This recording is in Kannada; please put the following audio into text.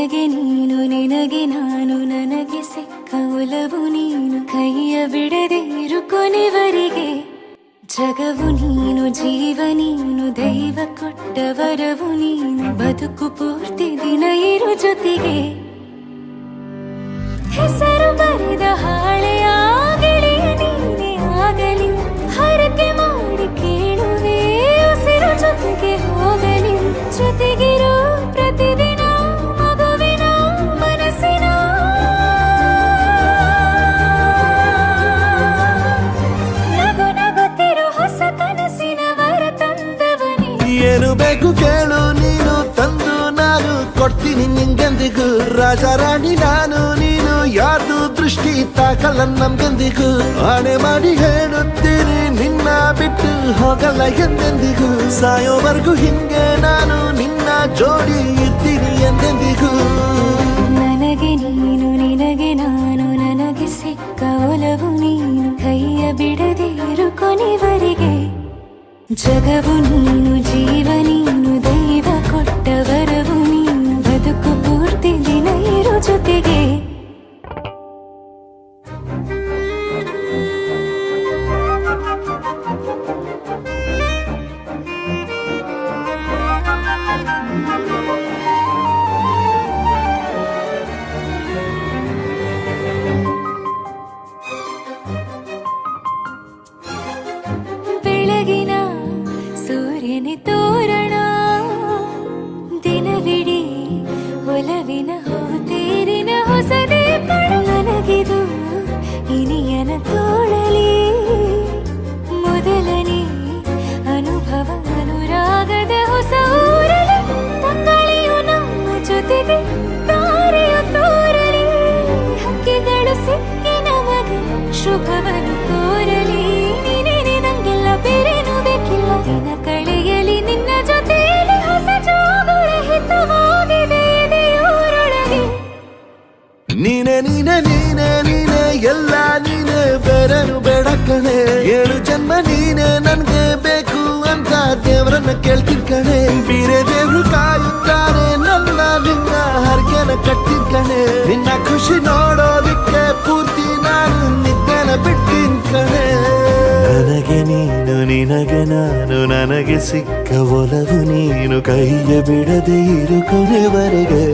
ನನಗೆ ನೀನು ನಿನಗೆ ನಾನು ನನಗೆ ಸಿಕ್ಕ ಒಲವು ನೀನು ಕೈಯ ಬಿಡದೆ ಇರು ಕೊನೆವರೆಗೆ ಜಗವು ನೀನು ಜೀವ ನೀನು ದೈವ ಕೊಟ್ಟ ವರವು ನೀನು ಬದುಕು ಪೂರ್ತಿ ದಿನ ಇರು ಜೊತೆಗೆ ಹೆಸರು ಬರೆದ ಹಾಳೆಯಾಗಲಿ ನೀನೇ ಆಗಲಿ ಹರಕೆ ಮಾಡಿ ಕೇಳುವೆ ಉಸಿರು ಜೊತೆಗೆ ಹೋಗಲಿ ಜೊತೆಗಿರೋ ಪ್ರತಿದಿನ ಮಗುವಿನ ಮನಸ್ಸಿನ ನಗು ನಗುತ್ತಿರೋ ಹೊಸ ಕನಸಿನ ವರ ತಂದವನೇ ಏನು ಬೇಕು ಕೇಳು ನೀನು ತಂದು ನಾನು ಕೊಡ್ತೀನಿ ನಿಂಗೆಂದಿಗೂ ರಾಜ ರಾಣಿ ನಾನು ನೀನು ಯಾರ್ದು ದೃಷ್ಟಿ ತಾಕಲ್ಲ ನಮ್ಗೆಂದಿಗೂ ಆಣೆ ಮಾಡಿ ಹೇಳುತ್ತೀನಿ ನಿನ್ನ ಬಿಟ್ಟು ಹೋಗಲ್ಲ ಎಂದೆಂದಿಗೂ ಸಾಯೋವರೆಗೂ ಹಿಂಗೆ ನಾನು ನಿನ್ನ ಜೋಡಿ ಇರ್ತೀನಿ ಎಂದೆಂದಿಗೂ ನನಗೆ ನೀನು ನಿನಗೆ ನಾನು ನನಗೆ ಸಿಕ್ಕ ಒಲವು ನೀನು ಕೈಯ ಬಿಡದೆ ಇರು ಕೊನೆವರೆಗೆ ಜಗವು ನೀನು ಜೀವ ನೀನು ದೈವ ಕೊಟ್ಟ ವರವು ನೀನು ಬದುಕು ಪೂರ್ತಿ ದಿನ ಇರು ಜೊತೆಗೆ ಬೆಳಗಿನ ಸೂರ್ಯನೇ ತೋರಣ ದಿನವಿಡೀ ಒಲವಿನ ಹೋತೇರಿನ ಹೊಸದೇ ನನಗಿದು ಇನಿಯನ ತೋಳಲಿ ಮೊದಲನೇ ಅನುಭವ ಅನುರಾಗದ ಹೊಸ ಊರಲಿ ತಂಗಳಿಯು ನಮ್ಮ ಜೊತೆಗೆ ತಾರೆಯು ತೋರಲಿ ಹಕ್ಕಿಗಳು ಸಿಕ್ಕಿ ನಮಗೆ ಶುಭವನ್ನು ಕೋರಲಿ ನೀನೇನೆ ನಂಗೆಲ್ಲ ಬೇರೇನು ಬೇಕಿಲ್ಲ ದಿನ ಕಳೆಯಲಿ ನಿನ್ನ ಜೊತೆಯಲ್ಲಿ ಹೊಸ ಜೋಗುಳ ಹಿತವಾಗಿದೆ ಎದೆಯೂರೊಳಗೆ ನೀನೆ ನೀನೆ ನೀನೆ ನೀನೆ ಎಲ್ಲ ನೀನೆ ಬೇರೆನು ಬೇಡ ಕಣೆ ಏಳು ಜನ್ಮ ನೀನೆ ನನ್ಗೆ ಬೇಕು ಅಂತ ದೇವರನ್ನ ಕೇಳ್ತೀನಿ ಕಣೆ ಬೇರೆ ದೇವ್ರು ಕಾಯುತ್ತಾರೆ ನನ್ನ ನಿನ್ನ ಹರಕೆನ ಕಟ್ಟಿನ ಕಣೆ ನಿನ್ನ ಖುಷಿ ನೋಡೋದಿಕ್ಕೆ ಪೂರ್ತಿ ನಾನು ನಿದ್ದೆನ ಬಿಟ್ಟಿನ್ ಕಣೆ ನನಗೆ ನೀನು ನಿನಗೆ ನಾನು ನನಗೆ ಸಿಕ್ಕ ಒಲವು ನೀನು ಕೈಯ ಬಿಡದೆ ಇರು ಕೊನೆವರೆಗೆ